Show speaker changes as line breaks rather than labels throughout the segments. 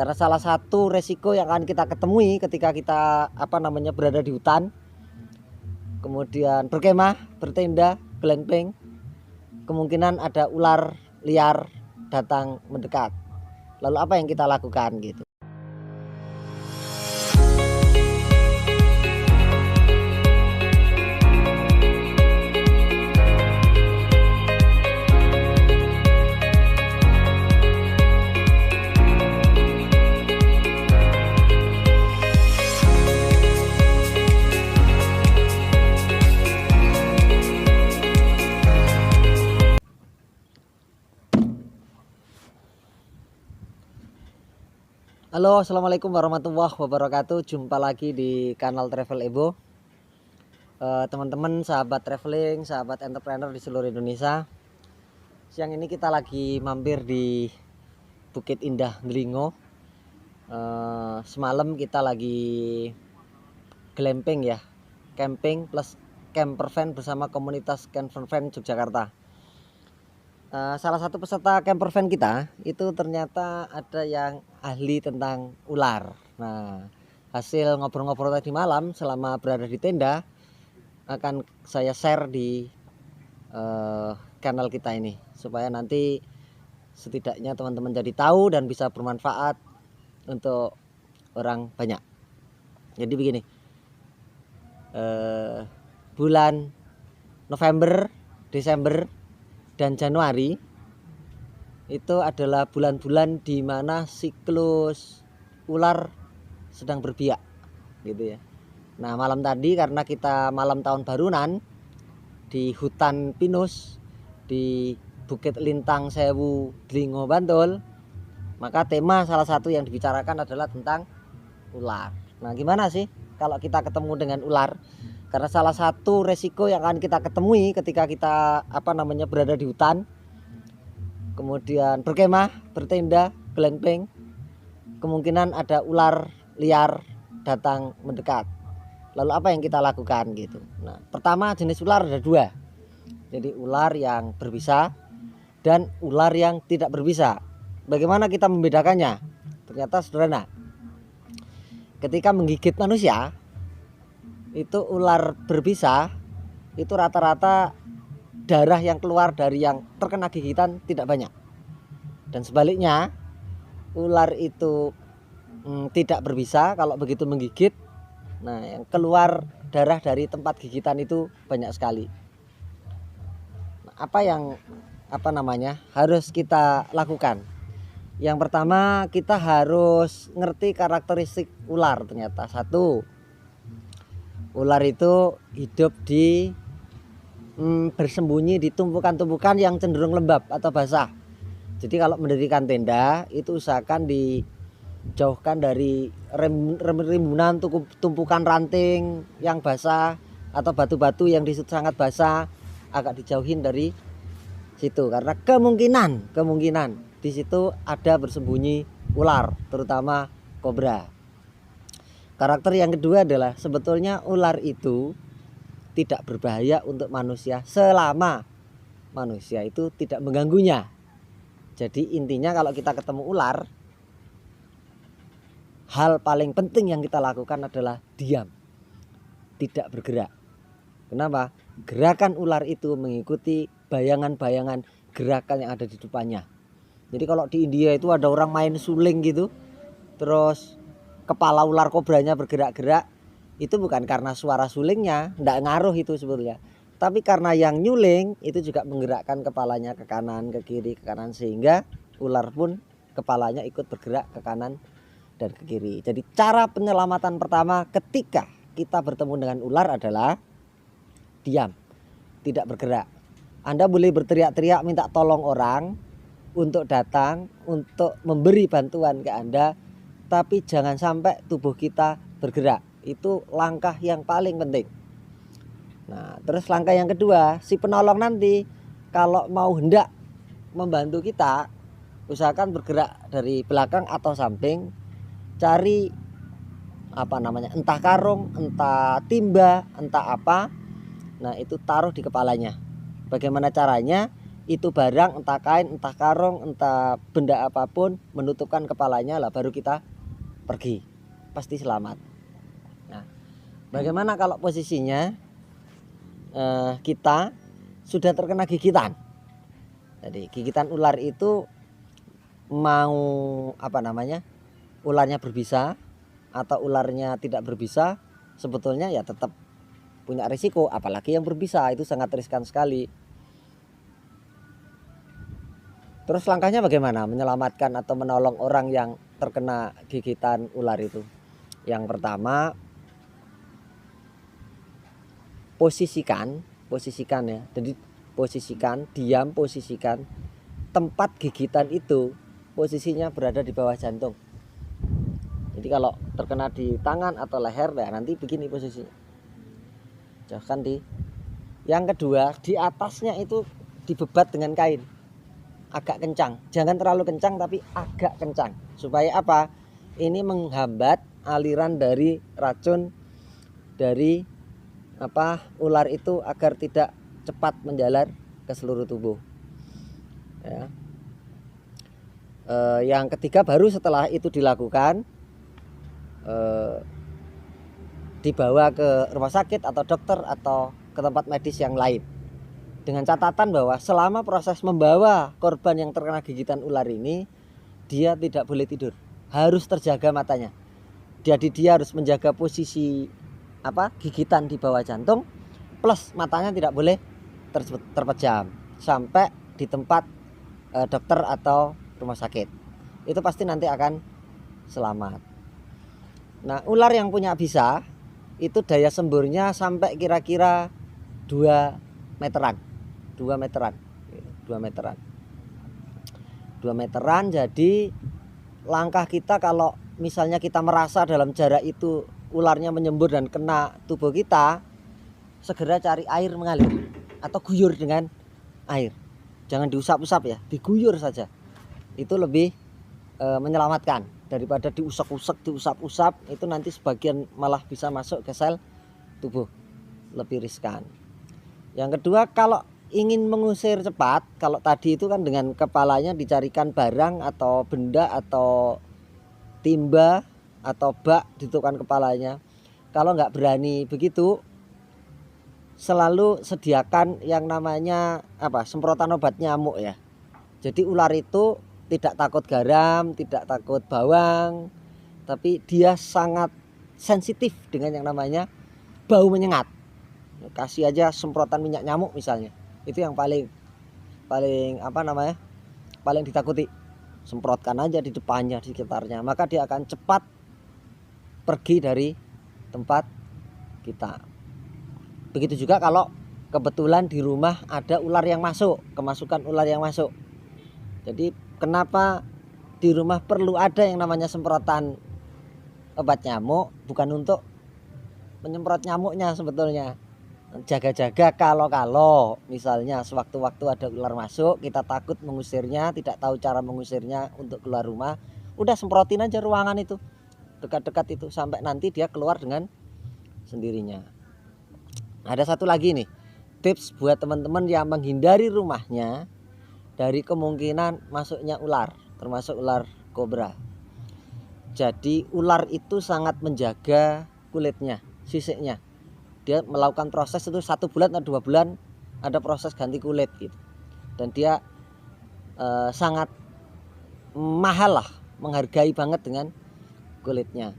Karena salah satu resiko yang akan kita ketemui ketika kita berada di hutan, kemudian berkemah, bertenda, glamping, kemungkinan ada ular liar datang mendekat. Lalu apa yang kita lakukan gitu? Halo, assalamualaikum warahmatullahi wabarakatuh. Jumpa lagi di kanal Travel Ebo. Teman-teman, sahabat traveling, sahabat entrepreneur di seluruh Indonesia. Siang ini kita lagi mampir di Bukit Indah Delingo. Semalam kita lagi glamping ya, camping plus camper van bersama komunitas camper van Yogyakarta. Salah satu peserta camper van kita itu ternyata ada yang ahli tentang ular. Nah, hasil ngobrol-ngobrol tadi malam selama berada di tenda akan saya share di kanal kita ini, supaya nanti setidaknya teman-teman jadi tahu dan bisa bermanfaat untuk orang banyak. Jadi begini, bulan November, Desember, dan Januari itu adalah bulan-bulan di mana siklus ular sedang berbiak gitu ya. Nah, malam tadi karena kita malam tahun barunan di hutan pinus di Bukit Lintang Sewu Delingo Bantul, maka tema salah satu yang dibicarakan adalah tentang ular. Nah, gimana sih kalau kita ketemu dengan ular? Karena salah satu resiko yang akan kita ketemui ketika kita berada di hutan, kemudian berkemah, bertenda, glamping, kemungkinan ada ular liar datang mendekat. Lalu apa yang kita lakukan gitu? Nah, pertama, jenis ular ada dua. Jadi ular yang berbisa dan ular yang tidak berbisa. Bagaimana kita membedakannya? Ternyata sederhana. Ketika menggigit manusia, itu ular berbisa itu rata-rata darah yang keluar dari yang terkena gigitan tidak banyak. Dan sebaliknya, ular itu tidak berbisa, kalau begitu menggigit, nah yang keluar darah dari tempat gigitan itu banyak sekali. Nah, apa yang harus kita lakukan? Yang pertama, kita harus ngerti karakteristik ular. Ternyata satu, ular itu hidup di bersembunyi di tumpukan-tumpukan yang cenderung lembab atau basah. Jadi kalau mendirikan tenda itu usahakan dijauhkan dari rimbunan tumpukan ranting yang basah atau batu-batu yang di situ sangat basah, agak dijauhin dari situ karena kemungkinan di situ ada bersembunyi ular, terutama kobra. Karakter yang kedua adalah sebetulnya ular itu tidak berbahaya untuk manusia selama manusia itu tidak mengganggunya. Jadi intinya kalau kita ketemu ular, hal paling penting yang kita lakukan adalah diam, tidak bergerak. Kenapa? Gerakan ular itu mengikuti bayangan-bayangan gerakan yang ada di depannya. Jadi kalau di India itu ada orang main suling gitu, terus kepala ular kobranya bergerak-gerak, itu bukan karena suara sulingnya, enggak ngaruh itu sebetulnya, tapi karena yang nyuling itu juga menggerakkan kepalanya ke kanan, ke kiri, ke kanan, sehingga ular pun kepalanya ikut bergerak ke kanan dan ke kiri. Jadi cara penyelamatan pertama ketika kita bertemu dengan ular adalah diam, tidak bergerak. Anda boleh berteriak-teriak minta tolong orang untuk datang, untuk memberi bantuan ke Anda, tapi jangan sampai tubuh kita bergerak. Itu langkah yang paling penting. Nah, terus langkah yang kedua, si penolong nanti kalau mau hendak membantu kita, usahakan bergerak dari belakang atau samping, cari entah karung, entah timba, entah apa. Nah, itu taruh di kepalanya. Bagaimana caranya? itu barang, entah kain, entah karung, entah benda apapun, menutupkan kepalanya lah baru kita pergi, pasti selamat. Nah, bagaimana kalau posisinya kita sudah terkena gigitan? Jadi gigitan ular itu mau ularnya berbisa atau ularnya tidak berbisa, sebetulnya ya tetap punya risiko, apalagi yang berbisa itu sangat riskan sekali. Terus langkahnya bagaimana menyelamatkan atau menolong orang yang terkena gigitan ular itu? Yang pertama, posisikan ya. Jadi posisikan tempat gigitan itu posisinya berada di bawah jantung. Jadi kalau terkena di tangan atau leher, ya nanti begini posisinya. Jauhkan di. Yang kedua, di atasnya itu dibebat dengan kain. Agak kencang. Jangan terlalu kencang tapi agak kencang. Supaya apa? Ini menghambat aliran dari racun dari ular itu agar tidak cepat menjalar ke seluruh tubuh. Ya. Yang ketiga, baru setelah itu dilakukan dibawa ke rumah sakit atau dokter atau ke tempat medis yang lain, dengan catatan bahwa selama proses membawa korban yang terkena gigitan ular ini, dia tidak boleh tidur, harus terjaga matanya. Jadi dia harus menjaga posisi gigitan di bawah jantung, plus matanya tidak boleh terpejam sampai di tempat dokter atau rumah sakit. Itu pasti nanti akan selamat. Nah, ular yang punya bisa itu daya semburnya sampai kira-kira 2 meteran. 2 meteran. Jadi langkah kita kalau misalnya kita merasa dalam jarak itu ularnya menyembur dan kena tubuh kita, segera cari air mengalir atau guyur dengan air. Jangan diusap-usap ya, diguyur saja. Itu lebih menyelamatkan daripada diusap-usap, itu nanti sebagian malah bisa masuk ke sel tubuh, lebih riskan. Yang kedua, kalau ingin mengusir cepat, kalau tadi itu kan dengan kepalanya dicarikan barang atau benda atau timba atau bak ditutupkan kepalanya. Kalau nggak berani begitu, selalu sediakan yang namanya semprotan obat nyamuk ya. Jadi ular itu tidak takut garam, tidak takut bawang, tapi dia sangat sensitif dengan yang namanya bau menyengat. Kasih aja semprotan minyak nyamuk misalnya, itu yang paling ditakuti. Semprotkan aja di depannya, di sekitarnya, maka dia akan cepat pergi dari tempat kita. Begitu juga kalau kebetulan di rumah ada ular yang masuk, kemasukan ular yang masuk. Jadi kenapa di rumah perlu ada yang namanya semprotan obat nyamuk? Bukan untuk menyemprot nyamuknya sebetulnya. Jaga-jaga kalau misalnya sewaktu-waktu ada ular masuk, kita takut mengusirnya, tidak tahu cara mengusirnya untuk keluar rumah, udah semprotin aja ruangan itu, dekat-dekat itu, sampai nanti dia keluar dengan sendirinya. Ada satu lagi nih, tips buat teman-teman yang menghindari rumahnya dari kemungkinan masuknya ular, termasuk ular kobra. Jadi ular itu sangat menjaga kulitnya, sisiknya. Dia melakukan proses itu 1 bulan atau 2 bulan ada proses ganti kulit gitu. Dan dia sangat mahal lah, menghargai banget dengan kulitnya.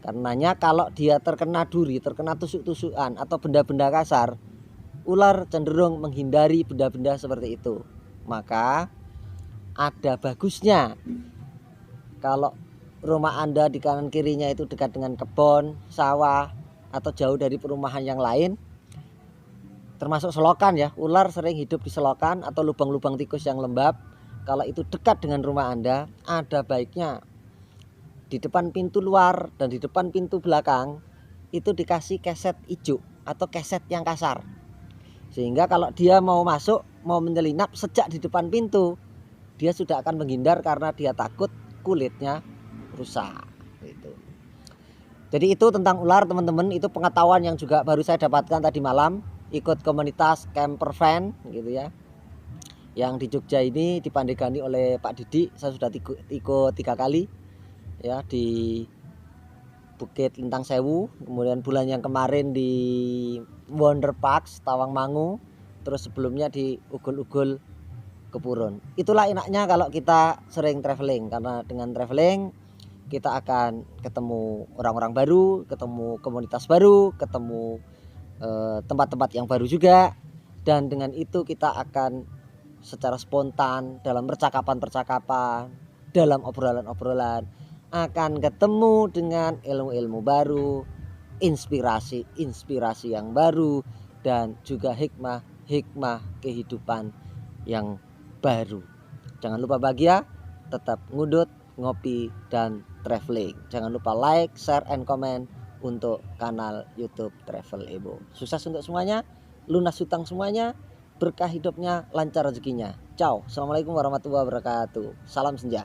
Karenanya kalau dia terkena duri, terkena tusuk-tusukan atau benda-benda kasar, ular cenderung menghindari benda-benda seperti itu. Maka ada bagusnya kalau rumah Anda di kanan kirinya itu dekat dengan kebun, sawah, atau jauh dari perumahan yang lain, termasuk selokan ya. Ular sering hidup di selokan atau lubang-lubang tikus yang lembab. Kalau itu dekat dengan rumah Anda, ada baiknya di depan pintu luar dan di depan pintu belakang itu dikasih keset hijau atau keset yang kasar. Sehingga kalau dia mau masuk, mau menyelinap sejak di depan pintu, dia sudah akan menghindar karena dia takut kulitnya rusak. Jadi itu tentang ular teman-teman, itu pengetahuan yang juga baru saya dapatkan tadi malam ikut komunitas camper van gitu ya. Yang di Jogja ini dipandegani oleh Pak Didi. Saya sudah ikut 3 kali ya, di Bukit Lintang Sewu, kemudian bulan yang kemarin di Wonder Park Tawangmangu, terus sebelumnya di Ugul-Ugul Kepurun. Itulah enaknya kalau kita sering traveling, karena dengan traveling kita akan ketemu orang-orang baru, ketemu komunitas baru, ketemu tempat-tempat yang baru juga, dan dengan itu kita akan secara spontan dalam percakapan-percakapan, dalam obrolan-obrolan akan ketemu dengan ilmu-ilmu baru, inspirasi yang baru, dan juga hikmah kehidupan yang baru. Jangan lupa bahagia, tetap ngudut, ngopi, dan traveling. Jangan lupa like, share, and comment untuk kanal YouTube Travel Ebo. Sukses untuk semuanya, lunas hutang semuanya, berkah hidupnya, lancar rezekinya. Ciao. Assalamualaikum warahmatullahi wabarakatuh. Salam senja.